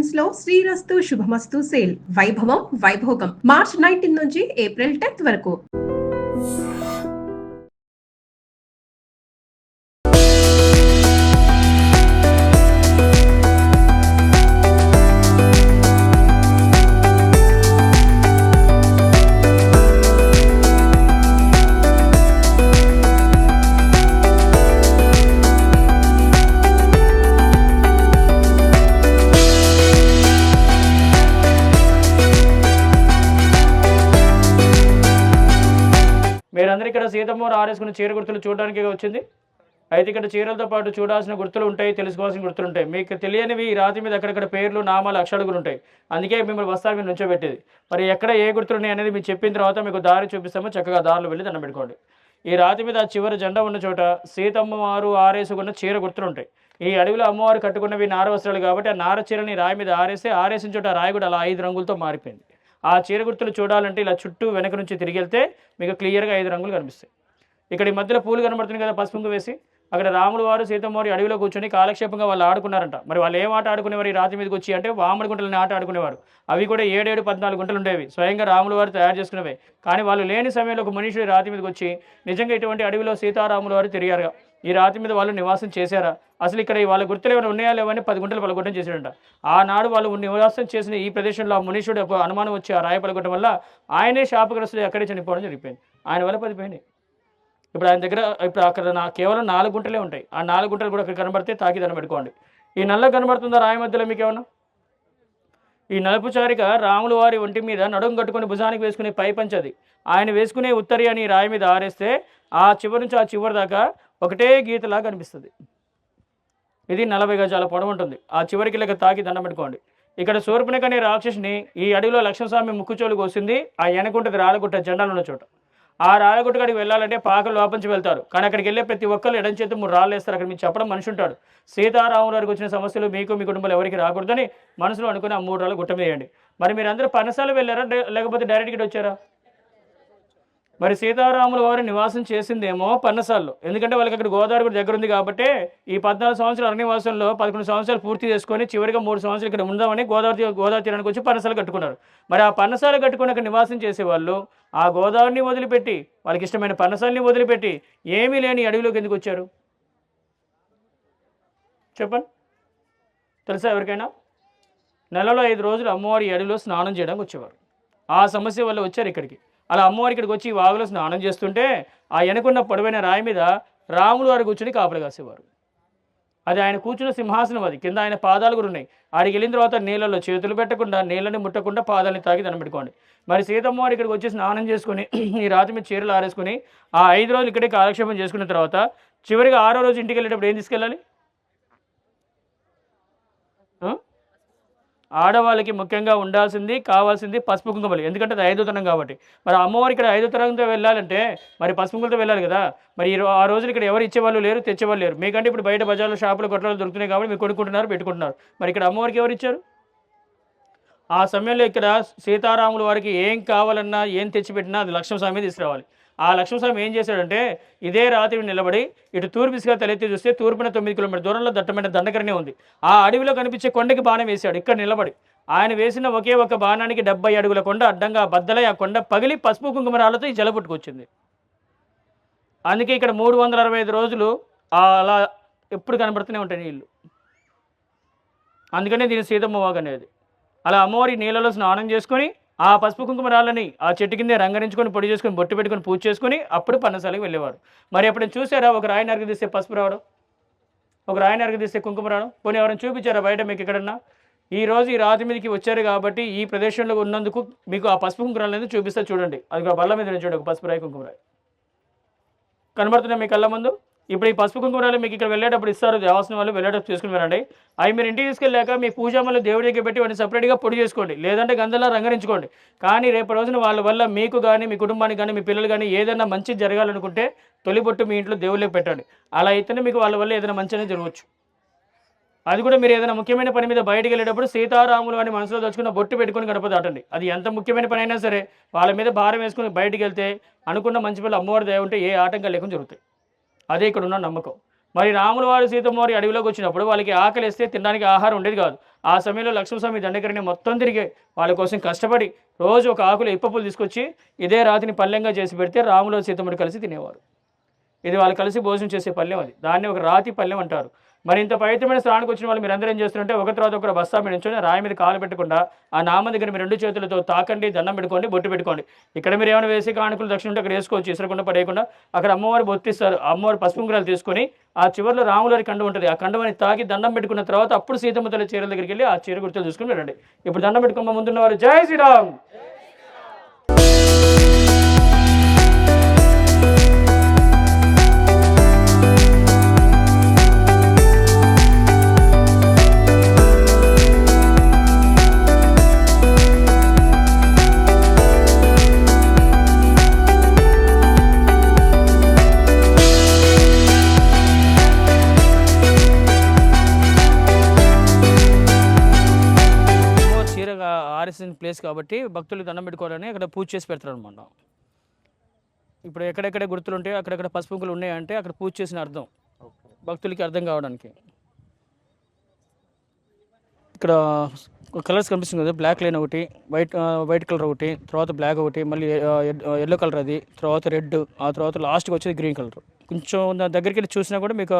Collections లో శ్రీరస్తు శుభమస్తు sale వైభవం Vaibhogam March 19 నుంచి ఏప్రిల్ 10 వరకు. మీరందరూ ఇక్కడ సీతమ్మవారు ఆరేసుకున్న చీర గుర్తులు చూడడానికి వచ్చింది. అయితే ఇక్కడ చీరలతో పాటు చూడాల్సిన గుర్తులు ఉంటాయి, తెలుసుకోవాల్సిన గుర్తులు ఉంటాయి. మీకు తెలియనివి ఈ రాతి మీద అక్కడక్కడ పేర్లు, నామాలు, అక్షరాలు ఉంటాయి. అందుకే మిమ్మల్ని వస్తారు మీరు నుంచోబెట్టేది. మరి ఎక్కడ ఏ గుర్తులు ఉన్నాయి అనేది మీరు చెప్పిన తర్వాత మీకు దారి చూపిస్తామో చక్కగా దారిలో వెళ్ళి దండం పెట్టుకోండి. ఈ రాతి మీద చివరి జెండా ఉన్న చోట సీతమ్మవారు ఆరేసుకున్న చీర గుర్తులు ఉంటాయి. ఈ అడవిలో అమ్మవారు కట్టుకున్నవి నార వస్త్రాలు కాబట్టి ఆ నార చీరని రాయి మీద ఆరేసిన చోట రాయి కూడా అలా 5 రంగులతో మారిపోయింది. ఆ చీర గుర్తులు చూడాలంటే ఇలా చుట్టూ వెనక నుంచి తిరిగి వెళ్తే మీకు క్లియర్గా 5 రంగులు కనిపిస్తాయి. ఇక్కడ ఈ మధ్యలో పూలు కనబడుతుంది కదా, పసుపు వేసి అక్కడ రాములు వారు సీతమ్మవారి అడవిలో కూర్చొని కాలక్షేపంగా వాళ్ళు ఆడుకున్నారంట. మరి వాళ్ళు ఏం ఆట ఆడుకునేవారు ఈ రాతి మీదకి వచ్చి అంటే వామడి గుంటలని ఆట ఆడుకునేవారు. అవి కూడా 7, 14 గుంటలు ఉండేవి, స్వయంగా రాములు వారు తయారు చేసుకునేవి. కానీ వాళ్ళు లేని సమయంలో ఒక మనుషుడు రాతి మీదకి వచ్చి నిజంగా ఇటువంటి అడవిలో సీతారాములు వారు తిరిగారుగా. ఈ రాతి మీద వాళ్ళు నివాసం చేశారా, అసలు ఇక్కడ వాళ్ళ గుర్తులు ఏమైనా ఉన్నాయా లేవని 10 గుంటలు పలగొట్టడం చేశాడంట. ఆనాడు వాళ్ళు నివాసం చేసిన ఈ ప్రదేశంలో ఆ మునీషుడు అనుమానం వచ్చి ఆ రాయి పలగొట్టడం వల్ల ఆయనే శాపగ్రస్తుడు ఎక్కడే చనిపోవడం జరిగిపోయింది. ఆయన వల్ల 10 పోయినాయి. ఇప్పుడు ఆయన దగ్గర ఇప్పుడు అక్కడ కేవలం 4 గుంటలే ఉంటాయి. ఆ 4 గుంటలు కూడా అక్కడ కనబడితే తాకి దండం పెట్టుకోండి. ఈ నల్ల కనబడుతుందా రాయి మధ్యలో మీకు ఏమన్నా? ఈ నలుపు చారిక రాములు వారి ఒంటి మీద నడుము కట్టుకుని భుజానికి వేసుకునే పై పంచది. ఆయన వేసుకునే ఉత్తరి అని రాయి మీద ఆరేస్తే ఆ చివరి నుంచి ఆ చివరి దాకా ఒకటే గీతలా కనిపిస్తుంది. ఇది 40 గజాల పొడవు ఉంటుంది. ఆ చివరికి లెక్క తాకి దండం పెట్టుకోండి. ఇక్కడ శూర్పణఖ అనే రాక్షసుని ఈ అడవిలో లక్ష్మణస్వామి ముక్కుచోలు కోసింది. ఆ వెనకుంటది రాళ్ళగుట్ట జెండాలు ఉన్న చోట. ఆ రాళ్ళగుట్ట కాడికి వెళ్ళాలంటే పాకలు లోపంచి వెళ్తారు. కానీ అక్కడికి వెళ్ళే ప్రతి ఒక్కరు ఎడం చేతి 3 రాళ్ళు వేస్తారు. అక్కడ మీకు చెప్పడం మనిషి ఉంటాడు. సీతారాముల వారికి వచ్చిన సమస్యలు మీకు మీ కుటుంబాలు ఎవరికి రాకూడదని మనసులో అనుకుని ఆ 3 రాళ్ళు గుట్ట మీద వేయండి. మరి మీరు అందరూ పనసాలు వెళ్ళారా లేకపోతే డైరెక్ట్గా వచ్చారా? మరి సీతారాముల వారు నివాసం చేసిందేమో పన్నసాల్లో, ఎందుకంటే వాళ్ళకి అక్కడ గోదావరి కూడా దగ్గర ఉంది కాబట్టి ఈ 14 సంవత్సరాల అరణ్యవాసంలో 11 సంవత్సరాలు పూర్తి చేసుకొని చివరిగా 3 సంవత్సరాలు ఇక్కడ ఉందామని గోదావరి తీరానికి వచ్చి పన్నసాలు కట్టుకున్నారు. మరి ఆ పన్నసాలు కట్టుకుని అక్కడ నివాసం చేసేవాళ్ళు ఆ గోదావరిని వదిలిపెట్టి వాళ్ళకి ఇష్టమైన పన్నసాలని వదిలిపెట్టి ఏమీ లేని అడవిలోకి ఎందుకు వచ్చారు చెప్పండి? తెలుసా ఎవరికైనా? నెలలో 5 రోజులు అమ్మవారి అడవిలో స్నానం చేయడానికి వచ్చేవారు. ఆ సమస్య వల్ల వచ్చారు ఇక్కడికి. అలా అమ్మవారి ఇక్కడికి వచ్చి ఈ వాగులో స్నానం చేస్తుంటే ఆ వెనుకున్న పొడవైన రాయి మీద రాములు వారు కూర్చుని కాపలు కాసేవారు. అది ఆయన కూర్చున్న సింహాసనం, అది కింద ఆయన పాదాలు కూడా ఉన్నాయి. ఆడికి వెళ్ళిన తర్వాత నీళ్ళలో చేతులు పెట్టకుండా నీళ్ళని ముట్టకుండా పాదాలని తాగి దండం పెట్టుకోండి. మరి సీతమ్మవారు ఇక్కడికి వచ్చి స్నానం చేసుకుని ఈ రాతి మీద చీరలు ఆరేసుకుని ఆ 5 రోజులు ఇక్కడే కాలక్షేపం చేసుకున్న తర్వాత చివరిగా 6వ రోజు ఇంటికి వెళ్ళేటప్పుడు ఏం తీసుకెళ్ళాలి? ఆడవాళ్ళకి ముఖ్యంగా ఉండాల్సింది కావాల్సింది పసుపు కుంకుమలు. ఎందుకంటే అది 5వ తరం కాబట్టి. మరి అమ్మవారు ఇక్కడ 5వ తరంతో వెళ్ళాలంటే మరి పసుపు కుంకుమలతో వెళ్ళాలి కదా. మరి ఆ రోజులు ఇక్కడ ఎవరు ఇచ్చేవాళ్ళు లేరు, తెచ్చేవాళ్ళు లేరు. మీకంటే ఇప్పుడు బయట బజార్లో షాపులు కొట్టలు దొరుకుతున్నాయి కాబట్టి మీరు కొనుక్కుంటున్నారు, పెట్టుకుంటున్నారు. మరి ఇక్కడ అమ్మవారికి ఎవరు ఇచ్చారు? ఆ సమయంలో ఇక్కడ సీతారాముల వారికి ఏం కావాలన్నా ఏం తెచ్చిపెట్టినా అది లక్ష్మణస్వామి తీసుకురావాలి. ఆ లక్ష్మణస్వామి ఏం చేశాడంటే ఇదే రాత్రి నిలబడి ఇటు తూర్పు దిశగా తలెత్తి చూస్తే తూర్పున 9 కిలోమీటర్ దూరంలో దట్టమైన దండకరణే ఉంది. ఆ అడవిలో కనిపించే కొండకి బాణం వేశాడు ఇక్కడ నిలబడి. ఆయన వేసిన ఒకే ఒక బాణానికి 70 అడుగుల కొండ అడ్డంగా బద్దలై ఆ కొండ పగిలి పసుపు కుంకుమరాలతో ఈ జల పుట్టుకొచ్చింది. అందుకే ఇక్కడ 365 రోజులు అలా ఎప్పుడు కనబడుతూనే ఉంటాయి నీళ్ళు. అందుకనే దీని సీతమ్మ వాగు అనేది. అలా అమ్మవారి నీళ్ళలో స్నానం చేసుకొని ఆ పసుపు కుంకుమరాలని ఆ చెట్టు కిందే రంగరించుకొని పొడి చేసుకొని బొట్టు పెట్టుకొని పూజ చేసుకుని అప్పుడు పన్నసాలకు వెళ్ళేవారు. మరి ఎప్పుడు చూసారా ఒక రాయి నరికి తీస్తే పసుపు రావడం, ఒక రాయి నరికి తీస్తే కుంకుమ రావడం? పోనీ ఎవరైనా చూపించారా బయట మీకు ఎక్కడన్నా? ఈరోజు ఈ రాతి మీదకి వచ్చారు కాబట్టి ఈ ప్రదేశంలో ఉన్నందుకు మీకు ఆ పసుపు కుంకుమరాలు అనేది చూపిస్తా చూడండి. అది బల్ల మీద చూడండి, ఒక పసుపు రాయి కుంకుమరాయి కనబడుతున్నాయి మీ కళ్ళ ముందు. ఇప్పుడు ఈ పసుపు కుంకుమరాలు మీకు ఇక్కడ వెళ్ళేటప్పుడు ఇస్తారు, దేవస్థానం వాళ్ళు వెళ్ళేటప్పుడు చేసుకుని వెళ్ళండి. అవి మీరు ఇంటికి తీసుకెళ్ళాక మీ పూజామలు దేవుడి దగ్గర పెట్టి వాటిని సపరేట్గా పొడి చేసుకోండి, లేదంటే గంధంలో రంగరించుకోండి. కానీ రేపు రోజున వాళ్ళ వల్ల మీకు కానీ మీ కుటుంబానికి కానీ మీ పిల్లలు కానీ ఏదైనా మంచి జరగాలనుకుంటే తొలిబొట్టు మీ ఇంట్లో దేవుళ్ళకి పెట్టండి. అలా అయితేనే మీకు వాళ్ళ వల్ల ఏదైనా మంచి అనేది జరగవచ్చు. అది కూడా మీరు ఏదైనా ముఖ్యమైన పని మీద బయటికి వెళ్ళేటప్పుడు సీతారాములు అని మనసులో దచ్చుకున్న బొట్టు పెట్టుకుని గడప దాటండి. అది ఎంత ముఖ్యమైన పని అయినా సరే వాళ్ళ మీద భారం వేసుకుని బయటికి వెళ్తే అనుకున్న మంచి పిల్లలు అమ్మవారి దయ ఉంటే ఏ ఆటంకాలు లేకుండా జరుగుతాయి. అదే ఇక్కడ ఉన్న నమ్మకం. మరి రాముల వారు సీతమ్మ వారి అడవిలోకి వచ్చినప్పుడు వాళ్ళకి ఆకలి వేస్తే తినడానికి ఆహారం ఉండేది కాదు. ఆ సమయంలో లక్ష్మణస్వామి దండకరిని మొత్తం తిరిగి వాళ్ళ కోసం కష్టపడి రోజు ఒక ఆకులు ఇప్పపులు తీసుకొచ్చి ఇదే రాతిని పల్లెంగా చేసి పెడితే రాములు సీతమ్మడు కలిసి తినేవారు. ఇది వాళ్ళు కలిసి భోజనం చేసే పల్లెం, అది దాన్ని ఒక రాతి పల్లెం అంటారు. మరి ఇంత పవిత్రమైన స్నానానికి వచ్చిన వాళ్ళు మీరు అందరూ ఏం చేస్తున్నారంటే ఒక తర్వాత ఒకరు బస్తా మీద నుంచొని రాయి మీద కాలు పెట్టకుండా ఆ నామం దగ్గర మీరు 2 చేతులతో తాకండి, దండం పెట్టుకోండి, బొట్టు పెట్టుకోండి. ఇక్కడ మీరు ఏమైనా వేసి కానుకలు దక్షిణ ఉంటే అక్కడ వేసుకోవచ్చు, ఇసరకుండా పడేయకుండా. అక్కడ అమ్మవారు బొత్తిస్తారు. అమ్మవారు పసుపు కుంకుమలు తీసుకొని ఆ చివరిలో రాములవారి కండం ఉంటుంది, ఆ కండమని తాకి దండం పెట్టుకున్న తర్వాత అప్పుడు సీతమ్మ తల్లి చీరల దగ్గరికి వెళ్ళి ఆ చీర గుర్తులు చూసుకుని వెళ్ళండి. ఇప్పుడు దండం పెట్టుకున్న ముందున్న వారు జై శ్రీరామ్. ఆర్ఎస్ఎన్ ప్లేస్ కాబట్టి భక్తులు దండం పెట్టుకోవాలని అక్కడ పూజ చేసి పెడతారు అనమాట. ఇప్పుడు ఎక్కడెక్కడ గుర్తులు ఉంటాయో అక్కడెక్కడ పసుపుంకులు ఉన్నాయంటే అక్కడ పూజ చేసిన అర్థం భక్తులకి అర్థం కావడానికి. ఇక్కడ కలర్స్ కనిపిస్తుంది కదా, బ్లాక్ లైన్ ఒకటి, వైట్ కలర్ ఒకటి, తర్వాత బ్లాక్ ఒకటి, మళ్ళీ ఎల్లో కలర్, అది తర్వాత రెడ్, ఆ తర్వాత లాస్ట్కి వచ్చేది గ్రీన్ కలర్. కొంచెం దగ్గరికి వెళ్ళి చూసినా కూడా మీకు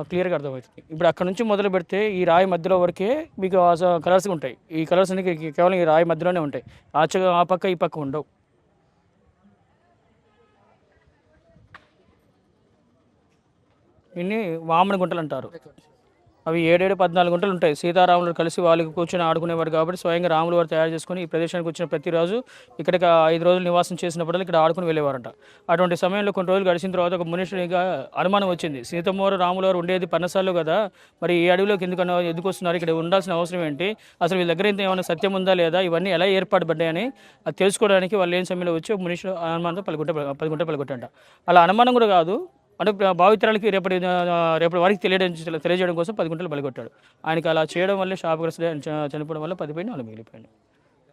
క్లియర్గా అర్థమవుతుంది. ఇప్పుడు అక్కడ నుంచి మొదలు పెడితే ఈ రాయి మధ్యలో వరకే మీకు కలర్స్ ఉంటాయి. ఈ కలర్స్ అన్ని కేవలం ఈ రాయి మధ్యలోనే ఉంటాయి, ఆ పక్క ఈ పక్క ఉండవు. ఇన్ని వామన గుంటలు అంటారు. అవి 7-14 గుంటలు ఉంటాయి. సీతారాములు కలిసి వాళ్ళకి కూర్చొని ఆడుకునేవారు కాబట్టి స్వయంగా రాములు వారు తయారు చేసుకుని ఈ ప్రదేశానికి వచ్చిన ప్రతిరోజు ఇక్కడికి 5 రోజులు నివాసం చేసినప్పుడు ఇక్కడ ఆడుకుని వెళ్ళేవారంట. అటువంటి సమయంలో కొన్ని రోజులు గడిచిన తర్వాత ఒక మునీషునిగా అనుమానం వచ్చింది. సీతమ్మవారు రాముల వారు ఉండేది పన్నసాల్లో కదా, మరి ఈ అడవిలోకి ఎందుకు వస్తున్నారు, ఇక్కడ ఉండాల్సిన అవసరం ఏంటి, అసలు వీళ్ళ దగ్గర ఏమైనా సత్యం ఉందా లేదా, ఇవన్నీ ఎలా ఏర్పాటు పడ్డాయని అది తెలుసుకోవడానికి వాళ్ళు లేని సమయంలో వచ్చి ఒక మునీషుడు అనుమానంతో 10 గుంట పలుకుంటంట. అలా అనుమానం కూడా కాదు, అంటే భావితరాలకి రేపటి వారికి తెలియజేయడం కోసం 10 గుంటలు బలిగొట్టాడు. ఆయనకి అలా చేయడం వల్ల శాపగ్రస్తుడు చనిపోవడం వల్ల 10 పోయి 4 మిగిలిపోయాడు.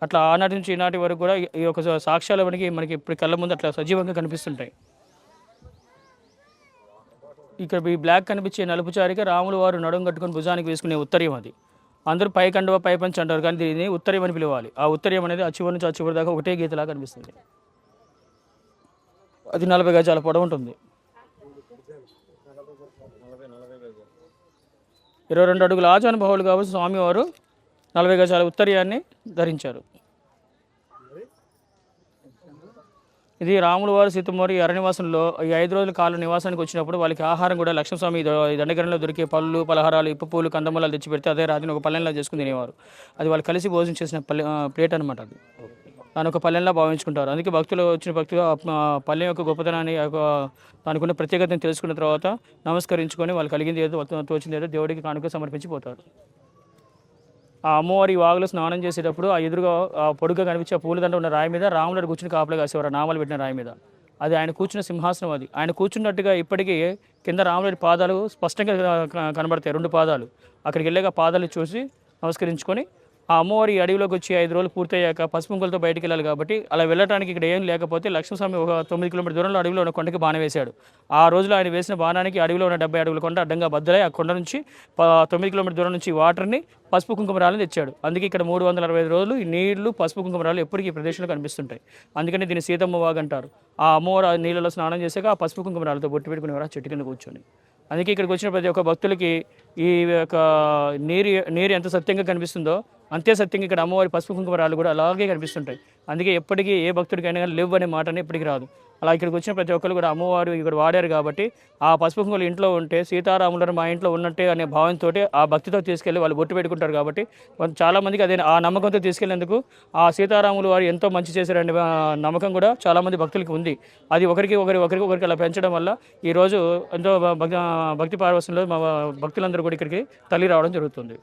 అట్లా ఆనాటి నుంచి ఈనాటి వరకు కూడా ఈ యొక్క సాక్ష్యాలు మనకి ఇప్పుడు కళ్ళ ముందు అట్లా సజీవంగా కనిపిస్తుంటాయి. ఇక్కడ ఈ బ్లాక్ కనిపించే నలుపు చారిక రాములు వారు నడుము కట్టుకొని భుజానికి వేసుకునే ఉత్తరీయం. అది అందరూ పై కండువ పై పంచి అంటారు, కానీ దీన్ని ఉత్తరీయం అని పిలవాలి. ఆ ఉత్తరీయం అనేది ఆ చివరి నుంచి ఆ చివరి దాకా ఒకటే గీతలా కనిపిస్తుంది. అది 40 గజాల పొడవు ఉంటుంది. 22 అడుగుల ఆజానుభావులు కాబట్టి స్వామివారు 40 గజాల ఉత్తరీయాన్ని ధరించారు. ఇది రాముల వారు సీతమ్మవారి అరణ్యవాసంలో ఈ 5 రోజుల కాలం నివాసానికి వచ్చినప్పుడు వాళ్ళకి ఆహారం కూడా లక్ష్మణస్వామి దండగరంలో దొరికే పళ్ళు, పలహారాలు, ఇప్పు పూలు, కందమూలాలు తెచ్చి పెడితే అదే రాత్రిని ఒక పల్లెంలా చేసుకుని తినేవారు. అది వాళ్ళు కలిసి భోజనం చేసిన ప్లేట్ అనమాట. అది దాని ఒక పల్లెంలా భావించుకుంటారు. అందుకే భక్తులు పల్లెం యొక్క గొప్పతనాన్ని, దానికున్న ప్రత్యేకతను తెలుసుకున్న తర్వాత నమస్కరించుకొని వాళ్ళు కలిగింది ఏదో తోచింది ఏదో దేవుడికి కానుక సమర్పించిపోతారు. ఆ అమ్మవారి వాగులో స్నానం చేసేటప్పుడు ఆ ఎదురుగా పొడుగా కనిపించే పూలదండ ఉన్న రాయి మీద రాముడు కూర్చుని కాపలా కాసేవారు, నామాలు పెట్టిన రాయి మీద. అది ఆయన కూర్చున్న సింహాసనం. అది ఆయన కూర్చున్నట్టుగా ఇప్పటికీ కింద రాముడి పాదాలు స్పష్టంగా కనబడతాయి, 2 పాదాలు. అక్కడికి వెళ్ళాక పాదాలు చూసి నమస్కరించుకొని ఆ అమ్మవారి అడవిలోకి వచ్చి 5 రోజులు పూర్తయ్యాక పసుపుంకులతో బయటికి వెళ్ళాలి కాబట్టి అలా వెళ్ళడానికి ఇక్కడ ఏం లేకపోతే లక్ష్మణస్వామి ఒక 9 కిలోమీటర్ దూరంలో అడవిలో ఉన్న కొండకి బాణం వేశాడు. ఆ రోజులో ఆయన వేసిన బాణానికి అడవిలో ఉన్న 70 అడుగుల కొండ అడ్డంగా బద్దలై ఆ కొండ నుంచి 9 కిలోమీటర్ దూరం నుంచి వాటర్ని పసుపు కుంకుమరాలను తెచ్చాడు. అందుకే ఇక్కడ 365 రోజులు ఈ నీళ్లు పసుపు కుంకుమరాలు ఎప్పటికీ ఈ ప్రదేశంలో కనిపిస్తుంటాయి. అందుకని దీన్ని సీతమ్మ వాగు అంటారు. ఆ అమ్మవారు నీళ్ళలో స్నానం చేశాక ఆ పసుపు కుంకుమరాలతో బొట్టు పెట్టుకునేవారు ఆ చెట్టు కింద కూర్చొని. అందుకే ఇక్కడికి వచ్చిన ప్రతి ఒక్క భక్తులకి ఈ యొక్క నీరు ఎంత సత్యంగా కనిపిస్తుందో అంతే సత్యంగా ఇక్కడ అమ్మవారి పసుపు కుంకుమరాలు కూడా అలాగే కనిపిస్తుంటాయి. అందుకే ఎప్పటికీ ఏ భక్తుడికైనా కానీ లేవు అనే మాటనే ఎప్పటికీ రాదు. అలా ఇక్కడికి వచ్చిన ప్రతి ఒక్కరు కూడా అమ్మవారు ఇక్కడ వాడారు కాబట్టి ఆ పసుపు కుంకుమలు ఇంట్లో ఉంటే సీతారాములు మా ఇంట్లో ఉన్నట్టే అనే భావంతో ఆ భక్తితో తీసుకెళ్ళి వాళ్ళు బొట్టు పెట్టుకుంటారు. కాబట్టి చాలామందికి అదే ఆ నమ్మకంతో తీసుకెళ్ళేందుకు ఆ సీతారాములు వారు ఎంతో మంచి చేశారనే నమ్మకం కూడా చాలామంది భక్తులకి ఉంది. అది ఒకరికి అలా పెంచడం వల్ల ఈరోజు ఎంతో భక్తి పార్వశంలో మా భక్తులందరూ కూడా ఇక్కడికి తల్లి రావడం జరుగుతుంది.